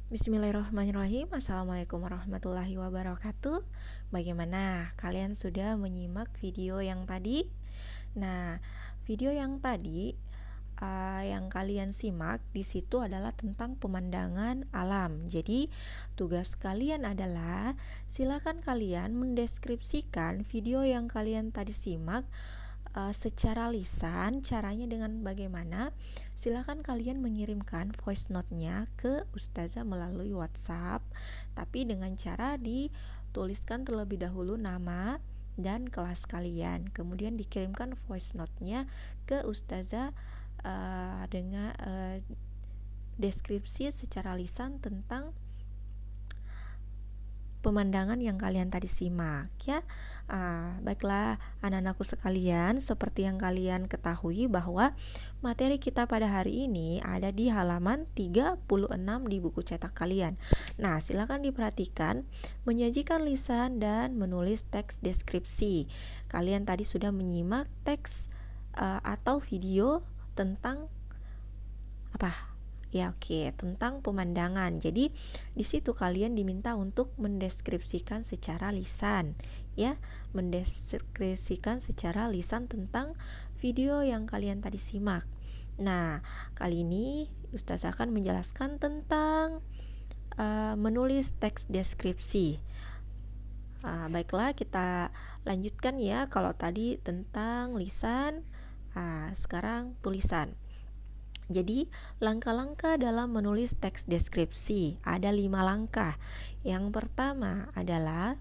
Bismillahirrahmanirrahim. Assalamualaikum warahmatullahi wabarakatuh. Bagaimana? Kalian sudah menyimak video yang tadi? Nah, video yang tadi yang kalian simak di situ adalah tentang pemandangan alam. Jadi, tugas kalian adalah silakan kalian mendeskripsikan video yang kalian tadi simak secara lisan. Caranya dengan bagaimana? Silakan kalian mengirimkan voice note-nya ke Ustazah melalui WhatsApp, tapi dengan cara dituliskan terlebih dahulu nama dan kelas kalian. Kemudian dikirimkan voice note-nya ke Ustazah dengan deskripsi secara lisan tentang pemandangan yang kalian tadi simak ya. Baiklah anak-anakku sekalian, seperti yang kalian ketahui bahwa materi kita pada hari ini ada di halaman 36 di buku cetak kalian. Nah, silakan diperhatikan menyajikan lisan dan menulis teks deskripsi. Kalian tadi sudah menyimak teks atau video tentang apa? Ya, oke, tentang pemandangan. Jadi di situ kalian diminta untuk mendeskripsikan secara lisan, ya, mendeskripsikan secara lisan tentang video yang kalian tadi simak. Nah, kali ini Ustazah akan menjelaskan tentang menulis teks deskripsi. Baiklah, kita lanjutkan ya. Kalau tadi tentang lisan, sekarang tulisan. Jadi, langkah-langkah dalam menulis teks deskripsi ada 5 langkah. Yang pertama adalah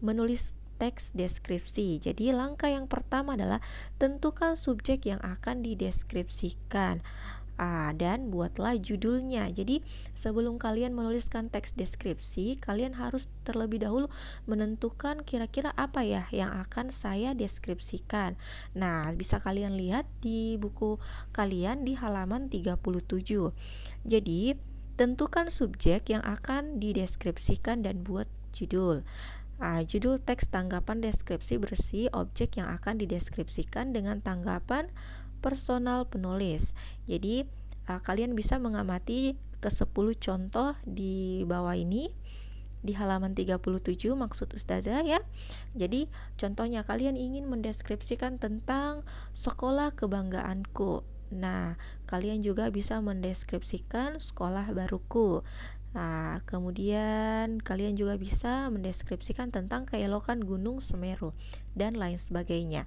menulis teks deskripsi. Jadi, langkah yang pertama adalah tentukan subjek yang akan dideskripsikan. Dan buatlah judulnya. Jadi sebelum kalian menuliskan teks deskripsi, kalian harus terlebih dahulu menentukan kira-kira apa ya yang akan saya deskripsikan. Nah, bisa kalian lihat di buku kalian di halaman 37. Jadi, tentukan subjek yang akan dideskripsikan dan buat judul. Judul teks tanggapan deskripsi berisi objek yang akan dideskripsikan dengan tanggapan personal penulis. Jadi kalian bisa mengamati ke 10 contoh di bawah ini di halaman 37 maksud Ustazah ya. Jadi contohnya kalian ingin mendeskripsikan tentang sekolah kebanggaanku. Nah, kalian juga bisa mendeskripsikan sekolah baruku. Nah, kemudian kalian juga bisa mendeskripsikan tentang keelokan Gunung Semeru dan lain sebagainya.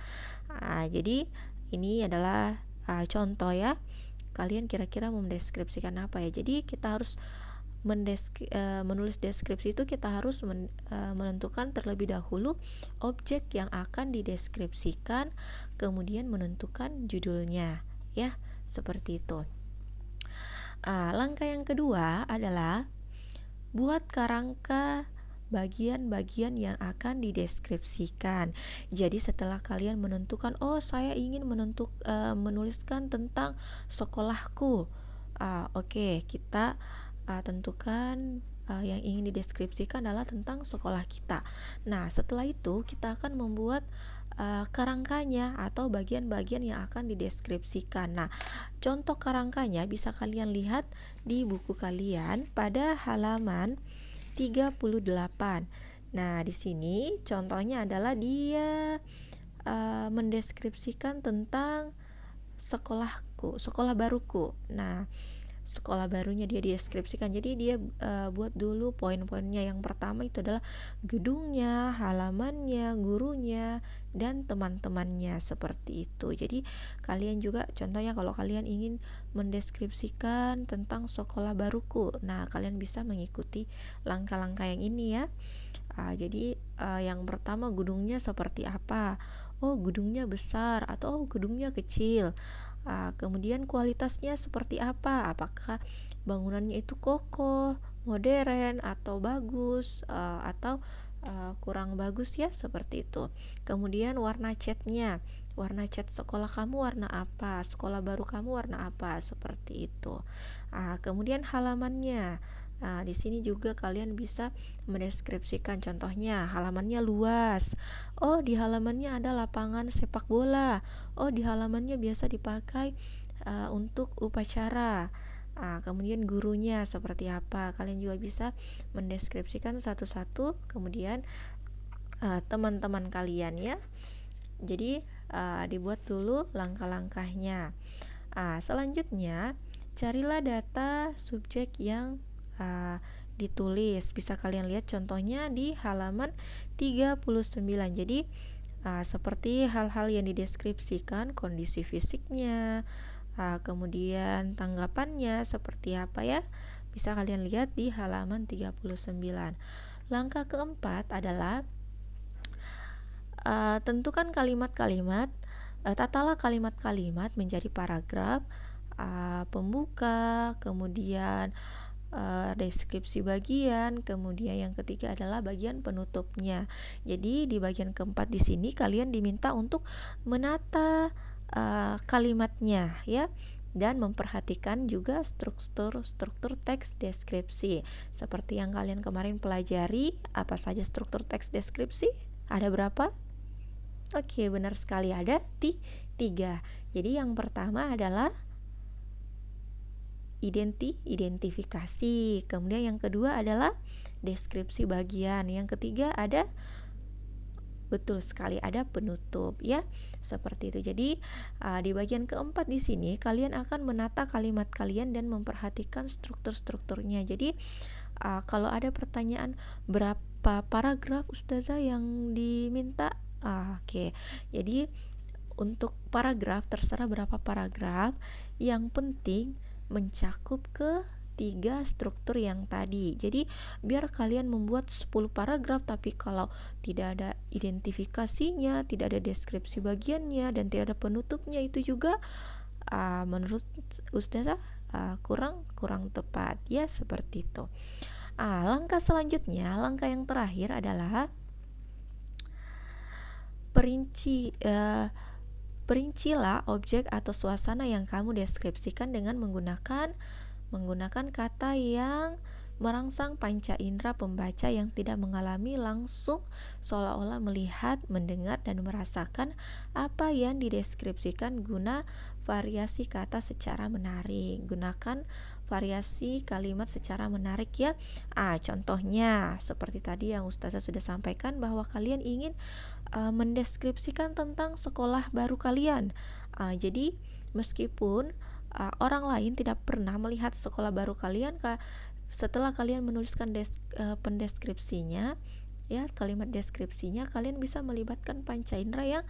Jadi ini adalah contoh ya. Kalian kira-kira mendeskripsikan apa ya? Jadi kita harus menulis deskripsi itu kita harus menentukan terlebih dahulu objek yang akan dideskripsikan, kemudian menentukan judulnya ya, seperti itu. Langkah yang kedua adalah buat kerangka bagian-bagian yang akan dideskripsikan. Jadi setelah kalian menentukan, saya ingin menuliskan tentang sekolahku. Oke, kita tentukan yang ingin dideskripsikan adalah tentang sekolah kita. Nah, setelah itu kita akan membuat kerangkanya atau bagian-bagian yang akan dideskripsikan. Nah, contoh kerangkanya bisa kalian lihat di buku kalian pada halaman 38. Nah, di sini contohnya adalah dia mendeskripsikan tentang sekolahku, sekolah baruku. Nah, sekolah barunya dia deskripsikan. Jadi dia buat dulu poin-poinnya. Yang pertama itu adalah gedungnya, halamannya, gurunya, dan teman-temannya, seperti itu. Jadi kalian juga contohnya kalau kalian ingin mendeskripsikan tentang sekolah baruku, nah kalian bisa mengikuti langkah-langkah yang ini ya. Jadi yang pertama gedungnya seperti apa? Gedungnya besar atau gedungnya kecil. Kemudian kualitasnya seperti apa? Apakah bangunannya itu kokoh, modern, atau bagus, atau kurang bagus ya, seperti itu. Kemudian warna catnya, warna cat sekolah kamu warna apa? Sekolah baru kamu warna apa? Seperti itu. Kemudian halamannya. Di sini juga kalian bisa mendeskripsikan, contohnya halamannya luas. Di halamannya ada lapangan sepak bola. Di halamannya biasa dipakai untuk upacara. Kemudian gurunya seperti apa. Kalian juga bisa mendeskripsikan satu-satu, kemudian teman-teman kalian ya. Jadi dibuat dulu langkah-langkahnya. Selanjutnya carilah data subjek yang ditulis. Bisa kalian lihat contohnya di halaman 39. Jadi seperti hal-hal yang dideskripsikan, kondisi fisiknya, kemudian tanggapannya seperti apa ya, bisa kalian lihat di halaman 39. Langkah keempat adalah tentukan kalimat-kalimat, tatalah kalimat-kalimat menjadi paragraf, pembuka, kemudian deskripsi bagian, kemudian yang ketiga adalah bagian penutupnya. Jadi di bagian keempat di sini kalian diminta untuk menata kalimatnya ya, dan memperhatikan juga struktur teks deskripsi. Seperti yang kalian kemarin pelajari, apa saja struktur teks deskripsi? Ada berapa? Oke, benar sekali, ada 3. Jadi yang pertama adalah identifikasi, kemudian yang kedua adalah deskripsi bagian, yang ketiga ada, betul sekali, ada penutup ya, seperti itu. Jadi di bagian keempat di sini kalian akan menata kalimat kalian dan memperhatikan strukturnya. Jadi kalau ada pertanyaan berapa paragraf Ustazah yang diminta, oke. Jadi untuk paragraf terserah berapa paragraf, yang penting mencakup ke 3 struktur yang tadi. Jadi biar kalian membuat 10 paragraf tapi kalau tidak ada identifikasinya, tidak ada deskripsi bagiannya, dan tidak ada penutupnya, itu juga menurut Ustazah kurang tepat ya, seperti itu. Langkah selanjutnya, langkah yang terakhir adalah perincilah objek atau suasana yang kamu deskripsikan dengan menggunakan kata yang merangsang panca indera pembaca yang tidak mengalami langsung, seolah-olah melihat, mendengar, dan merasakan apa yang dideskripsikan. Guna variasi kata secara menarik. Gunakan variasi kalimat secara menarik ya. Contohnya seperti tadi yang Ustazah sudah sampaikan, bahwa kalian ingin mendeskripsikan tentang sekolah baru kalian. Jadi meskipun orang lain tidak pernah melihat sekolah baru kalian, setelah kalian menuliskan pendeskripsinya ya, kalimat deskripsinya, kalian bisa melibatkan panca indera yang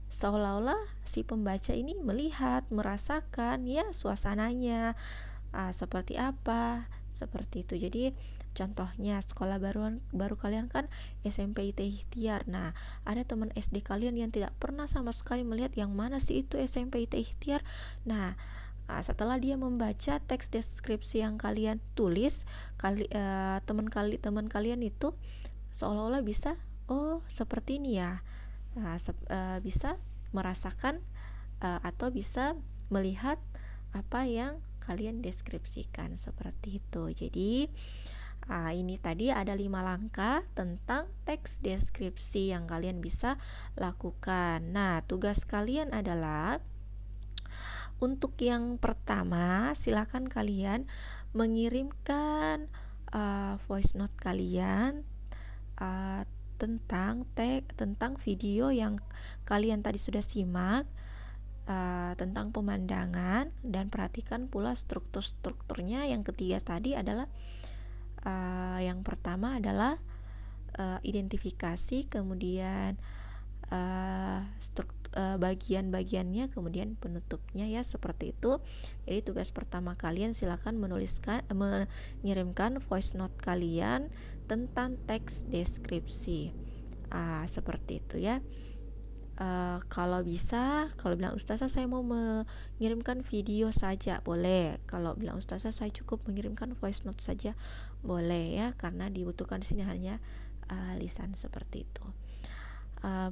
seolah-olah si pembaca ini melihat, merasakan ya suasananya seperti apa, seperti itu. Jadi contohnya sekolah baru kalian kan SMP IT Ikhtiar. Nah, ada teman SD kalian yang tidak pernah sama sekali melihat yang mana sih itu SMP IT Ikhtiar. Nah, setelah dia membaca teks deskripsi yang kalian tulis, teman kalian itu seolah-olah bisa, oh seperti ini ya. Bisa merasakan atau bisa melihat apa yang kalian deskripsikan, seperti itu. Jadi ini tadi ada 5 langkah tentang teks deskripsi yang kalian bisa lakukan. Nah, tugas kalian adalah untuk yang pertama, silakan kalian mengirimkan voice note kalian tentang video yang kalian tadi sudah simak, tentang pemandangan, dan perhatikan pula strukturnya. Yang ketiga tadi adalah yang pertama adalah identifikasi, kemudian bagian-bagiannya, kemudian penutupnya ya, seperti itu. Jadi tugas pertama kalian silakan mengirimkan voice note kalian tentang teks deskripsi, seperti itu ya. Kalau bilang Ustazah saya mau mengirimkan video saja, boleh. Kalau bilang Ustazah saya cukup mengirimkan voice note saja, boleh ya, karena dibutuhkan di sini hanya lisan, seperti itu.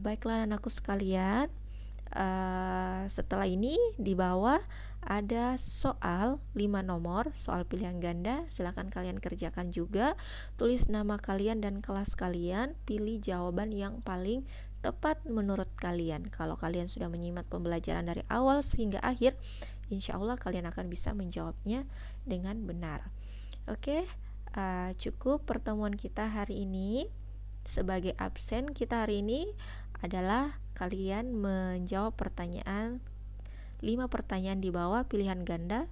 Baiklah anakku sekalian, setelah ini di bawah ada soal 5 nomor, soal pilihan ganda. Silakan kalian kerjakan juga. Tulis nama kalian dan kelas kalian, pilih jawaban yang paling tepat menurut kalian. Kalau kalian sudah menyimak pembelajaran dari awal sehingga akhir, insya Allah kalian akan bisa menjawabnya dengan benar. Oke, cukup pertemuan kita hari ini. Sebagai absen kita hari ini adalah kalian menjawab 5 pertanyaan di bawah pilihan ganda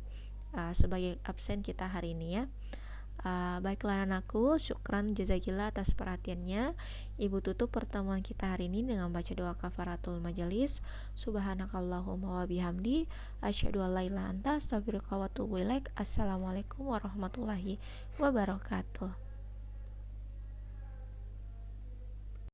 sebagai absen kita hari ini ya. Baiklah anakku, syukran jazakillah atas perhatiannya. Ibu tutup pertemuan kita hari ini dengan baca doa kafaratul majelis. Subhanakallahumma wa bihamdi asyhadu an la ilaha illa anta astaghfiruka wa atubu ilaik. Assalamualaikum warahmatullahi wabarakatuh.